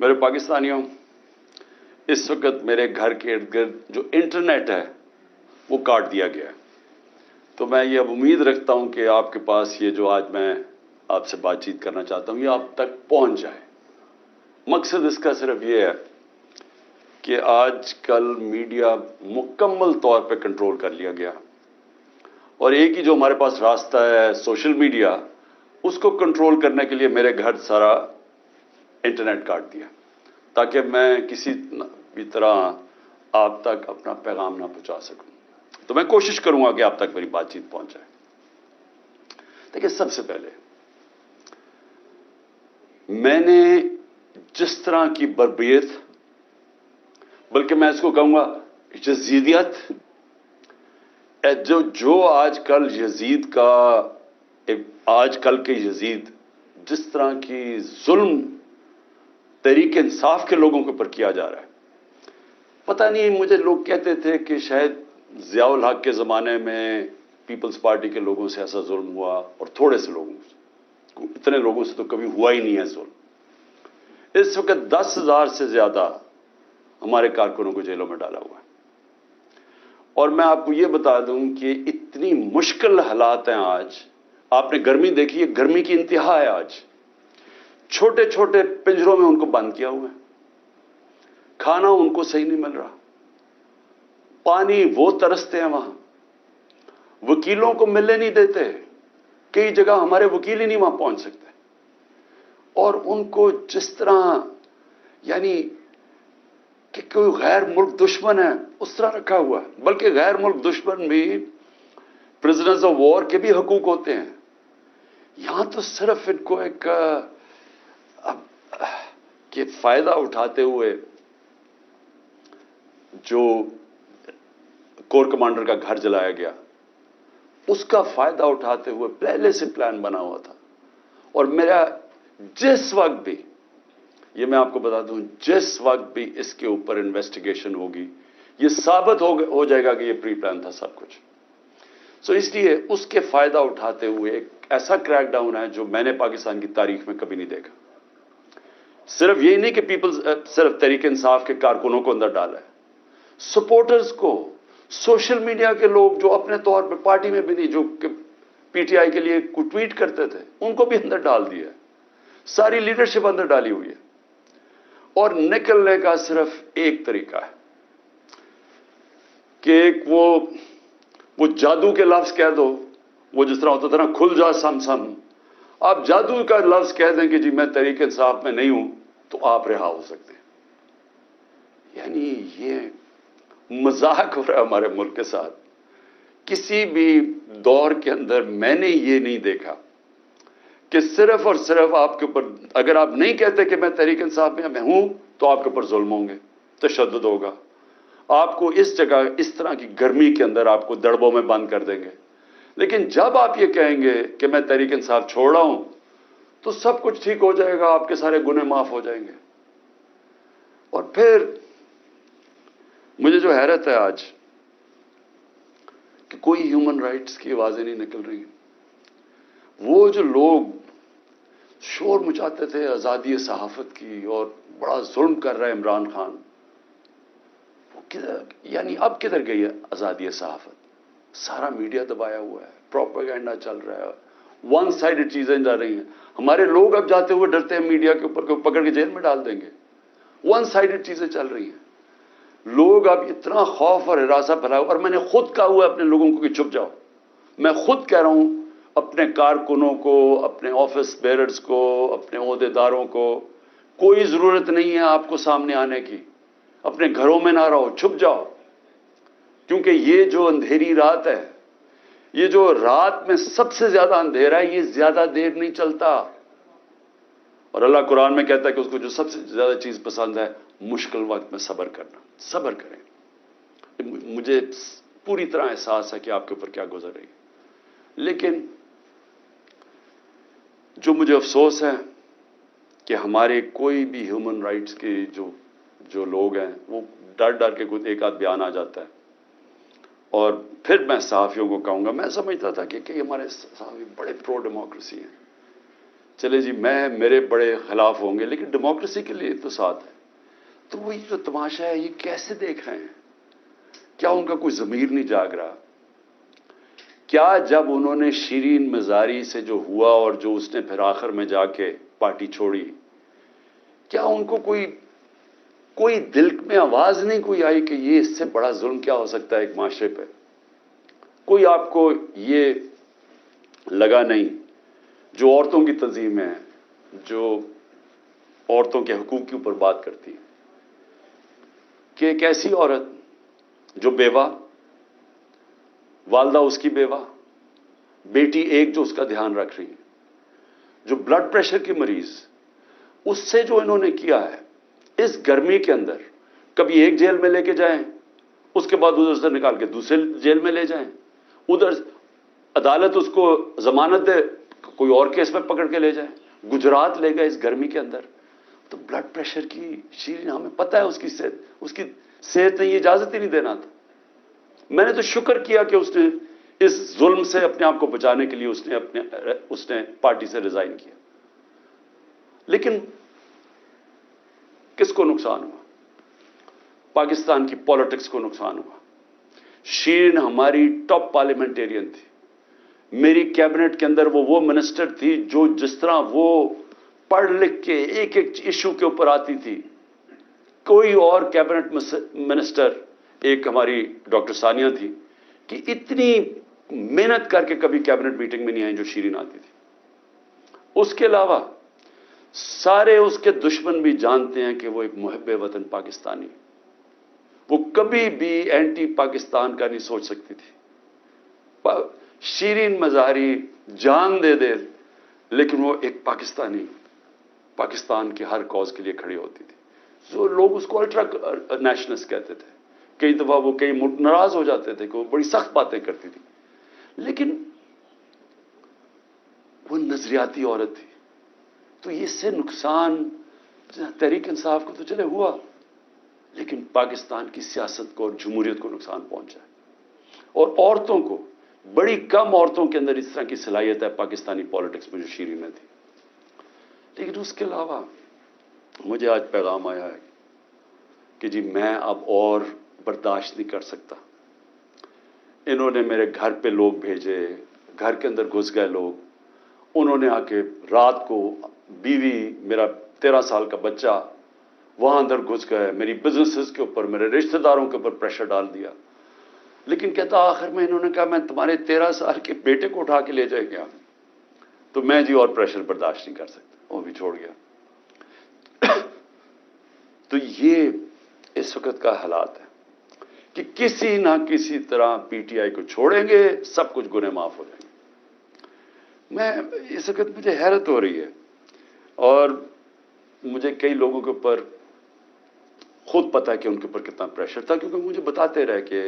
میرے پاکستانیوں، اس وقت میرے گھر کے ارد گرد جو انٹرنیٹ ہے وہ کاٹ دیا گیا ہے، تو میں یہ اب امید رکھتا ہوں کہ آپ کے پاس یہ جو آج میں آپ سے بات چیت کرنا چاہتا ہوں یہ آپ تک پہنچ جائے۔ مقصد اس کا صرف یہ ہے کہ آج کل میڈیا مکمل طور پہ کنٹرول کر لیا گیا، اور ایک ہی جو ہمارے پاس راستہ ہے سوشل میڈیا، اس کو کنٹرول کرنے کے لیے میرے گھر سارا انٹرنیٹ کاٹ دیا تاکہ میں کسی بھی طرح آپ تک اپنا پیغام نہ پہنچا سکوں۔ تو میں کوشش کروں گا کہ آپ تک میری بات چیت پہنچ جائے۔ دیکھیے، سب سے پہلے میں نے جس طرح کی بربریت، بلکہ میں اس کو کہوں گا یزیدیت، جو آج کل یزید کا، آج کل کے یزید جس طرح کی ظلم تحریک انصاف کے لوگوں کے اوپر کیا جا رہا ہے، پتہ نہیں، مجھے لوگ کہتے تھے کہ شاید ضیاء الحق کے زمانے میں پیپلز پارٹی کے لوگوں سے ایسا ظلم ہوا، اور تھوڑے سے لوگوں سے، اتنے لوگوں سے تو کبھی ہوا ہی نہیں ہے ظلم۔ اس وقت 10,000 سے زیادہ ہمارے کارکنوں کو جیلوں میں ڈالا ہوا ہے، اور میں آپ کو یہ بتا دوں کہ اتنی مشکل حالات ہیں آج۔ آپ نے گرمی دیکھی ہے، گرمی کی انتہا ہے آج۔ چھوٹے چھوٹے پنجروں میں ان کو بند کیا ہوا ہے، کھانا ان کو صحیح نہیں مل رہا، پانی وہ ترستے ہیں وہاں، وکیلوں کو ملنے نہیں دیتے، کئی جگہ ہمارے وکیل ہی نہیں وہاں پہنچ سکتے، اور ان کو جس طرح یعنی کہ کوئی غیر ملک دشمن ہے اس طرح رکھا ہوا ہے۔ بلکہ غیر ملک دشمن بھی پرزنرز آف وار کے بھی حقوق ہوتے ہیں، یہاں تو صرف ان کو ایک کہ فائدہ اٹھاتے ہوئے جو کور کمانڈر کا گھر جلایا گیا، اس کا فائدہ اٹھاتے ہوئے پہلے سے پلان بنا ہوا تھا۔ اور میرا جس وقت بھی، یہ میں آپ کو بتا دوں، جس وقت بھی اس کے اوپر انویسٹیگیشن ہوگی یہ ثابت ہو جائے گا کہ یہ پری پلان تھا سب کچھ۔ سو اس لیے اس کے فائدہ اٹھاتے ہوئے ایک ایسا کریک ڈاؤن ہے جو میں نے پاکستان کی تاریخ میں کبھی نہیں دیکھا۔ صرف یہی نہیں کہ صرف تحریک انصاف کے کارکنوں کو اندر ڈالا ہے، سپورٹرز کو، سوشل میڈیا کے لوگ جو اپنے طور پہ پارٹی میں بھی نہیں، جو پی ٹی آئی کے لیے ٹویٹ کرتے تھے، ان کو بھی اندر ڈال دیا ہے، ساری لیڈرشپ اندر ڈالی ہوئی ہے، اور نکلنے کا صرف ایک طریقہ ہے کہ ایک وہ جادو کے لفظ کہہ دو، وہ جس طرح ہوتا تھا نا، کھل جا سم سم، آپ جادو کا لفظ کہہ دیں کہ جی میں تحریک انصاف میں نہیں ہوں، تو آپ رہا ہو سکتے ہیں۔ یعنی یہ مذاق ہو رہا ہے ہمارے ملک کے ساتھ۔ کسی بھی دور کے اندر میں نے یہ نہیں دیکھا کہ صرف اور صرف آپ کے اوپر، اگر آپ نہیں کہتے کہ میں تحریک انصاف میں ہوں، تو آپ کے اوپر ظلم ہوں گے، تشدد ہوگا، آپ کو اس جگہ اس طرح کی گرمی کے اندر آپ کو دڑبوں میں بند کر دیں گے۔ لیکن جب آپ یہ کہیں گے کہ میں تحریک انصاف چھوڑ رہا ہوں، تو سب کچھ ٹھیک ہو جائے گا، آپ کے سارے گناہ معاف ہو جائیں گے۔ اور پھر مجھے جو حیرت ہے آج کہ کوئی ہیومن رائٹس کی آوازیں نہیں نکل رہی۔ وہ جو لوگ شور مچاتے تھے آزادی صحافت کی اور بڑا ظلم کر رہا ہے عمران خان، وہ یعنی اب کدھر گئی ہے آزادی صحافت؟ سارا میڈیا دبایا ہوا ہے، پروپیگنڈا چل رہا ہے، ون سائیڈڈ چیزیں جا رہی ہیں۔ ہمارے لوگ اب جاتے ہوئے ڈرتے ہیں میڈیا کے اوپر، پکڑ کے جیل میں ڈال دیں گے۔ ون سائیڈڈ چیزیں چل رہی ہیں، لوگ اب اتنا خوف اور ہراساں پھیلایا، اور میں نے خود کہا ہوا ہے اپنے لوگوں کو کہ چھپ جاؤ۔ میں خود کہہ رہا ہوں اپنے کارکنوں کو، اپنے آفس بیررز کو، اپنے عہدیداروں کو، کوئی ضرورت نہیں ہے آپ کو سامنے آنے کی، اپنے گھروں میں نہ رہو، چھپ جاؤ، کیونکہ یہ جو اندھیری رات ہے، یہ جو رات میں سب سے زیادہ اندھیرا ہے، یہ زیادہ دیر نہیں چلتا۔ اور اللہ قرآن میں کہتا ہے کہ اس کو جو سب سے زیادہ چیز پسند ہے، مشکل وقت میں صبر کرنا۔ صبر کریں۔ مجھے پوری طرح احساس ہے کہ آپ کے اوپر کیا گزر رہی ہے، لیکن جو مجھے افسوس ہے کہ ہمارے کوئی بھی ہیومن رائٹس کے جو لوگ ہیں، وہ ڈر ڈر کے خود ایک آدھ بیان آ جاتا ہے، اور پھر میں صحافیوں کو کہوں گا، میں سمجھتا تھا کہ ہمارے صحافی بڑے پرو ڈیموکریسی ہیں، چلے جی میرے بڑے خلاف ہوں گے لیکن ڈیموکریسی کے لیے تو ساتھ ہے. تو وہ یہ جو تماشا ہے یہ کیسے دیکھ رہے ہیں؟ کیا ان کا کوئی ضمیر نہیں جاگ رہا؟ کیا جب انہوں نے شیرین مزاری سے جو ہوا اور جو اس نے پھر آخر میں جا کے پارٹی چھوڑی، کیا ان کو کوئی دل میں آواز نہیں کوئی آئی کہ یہ اس سے بڑا ظلم کیا ہو سکتا ہے ایک معاشرے پہ؟ کوئی آپ کو یہ لگا نہیں؟ جو عورتوں کی تنظیم ہے، جو عورتوں کے حقوق کے اوپر بات کرتی ہے، کہ ایک ایسی عورت جو بیوہ، والدہ اس کی بیوہ، بیٹی ایک جو اس کا دھیان رکھ رہی ہے، جو بلڈ پریشر کی مریض، اس سے جو انہوں نے کیا ہے اس گرمی کے اندر، کبھی ایک جیل میں لے کے جائیں، اس کے بعد ادھر سے نکال کے دوسرے جیل میں لے جائیں، ادھر عدالت اس کو ضمانت دے، کوئی اور کیس میں پکڑ کے لے جائیں، گجرات لے گئے اس گرمی کے اندر. تو بلڈ پریشر کی شیرین، ہمیں پتہ ہے اس کی صحت نے یہ اجازت ہی نہیں دینا تھا. میں نے تو شکر کیا کہ اس نے اس ظلم سے اپنے آپ کو بچانے کے لیے اس نے پارٹی سے ریزائن کیا. لیکن کس کو نقصان ہوا؟ پاکستان کی پالیٹکس کو نقصان ہوا. شیرین ہماری ٹاپ پارلیمنٹیرین تھی. میری کیبنٹ کے اندر وہ منسٹر تھی جو جس طرح وہ پڑھ لکھ کے ایک ایک ایشو کے اوپر آتی تھی، کوئی اور کیبنٹ منسٹر، ایک ہماری ڈاکٹر ثانیہ تھی، کہ اتنی محنت کر کے کبھی کیبنٹ میٹنگ میں نہیں آئی جو شیرین آتی تھی. اس کے علاوہ سارے اس کے دشمن بھی جانتے ہیں کہ وہ ایک محب وطن پاکستانی، وہ کبھی بھی اینٹی پاکستان کا نہیں سوچ سکتی تھی. شیرین مزاری جان دے دے لیکن وہ ایک پاکستانی، پاکستان کی ہر کاز کے لیے کھڑی ہوتی تھی. جو لوگ اس کو الٹرا نیشنلسٹ کہتے تھے، کئی دفعہ وہ کئی ناراض ہو جاتے تھے کہ وہ بڑی سخت باتیں کرتی تھی، لیکن وہ نظریاتی عورت تھی. تو اس سے نقصان تحریک انصاف کو تو چلے ہوا، لیکن پاکستان کی سیاست کو اور جمہوریت کو نقصان پہنچا ہے. اور عورتوں کو، بڑی کم عورتوں کے اندر اس طرح کی صلاحیت ہے پاکستانی پالیٹکس میں جو شیرین میں تھی. لیکن اس کے علاوہ مجھے آج پیغام آیا ہے کہ جی میں اب اور برداشت نہیں کر سکتا. انہوں نے میرے گھر پہ لوگ بھیجے، گھر کے اندر گھس گئے لوگ، انہوں نے آ کے رات کو بیوی، میرا 13 سال کا بچہ وہاں اندر گھس گئے، میری بزنسز کے اوپر، میرے رشتہ داروں کے اوپر پریشر ڈال دیا. لیکن کہتا آخر میں انہوں نے کہا میں تمہارے 13 سال کے بیٹے کو اٹھا کے لے جائے گیا. تو میں جی اور پریشر برداشت نہیں کر سکتا، وہ بھی چھوڑ گیا. تو یہ اس وقت کا حالات ہے کہ کسی نہ کسی طرح پی ٹی آئی کو چھوڑیں گے، سب کچھ گناہ معاف ہو جائیں گے. میں اس وقت مجھے حیرت ہو رہی ہے، اور مجھے کئی لوگوں کے اوپر خود پتا ہے کہ ان کے اوپر کتنا پریشر تھا، کیونکہ مجھے بتاتے رہے کہ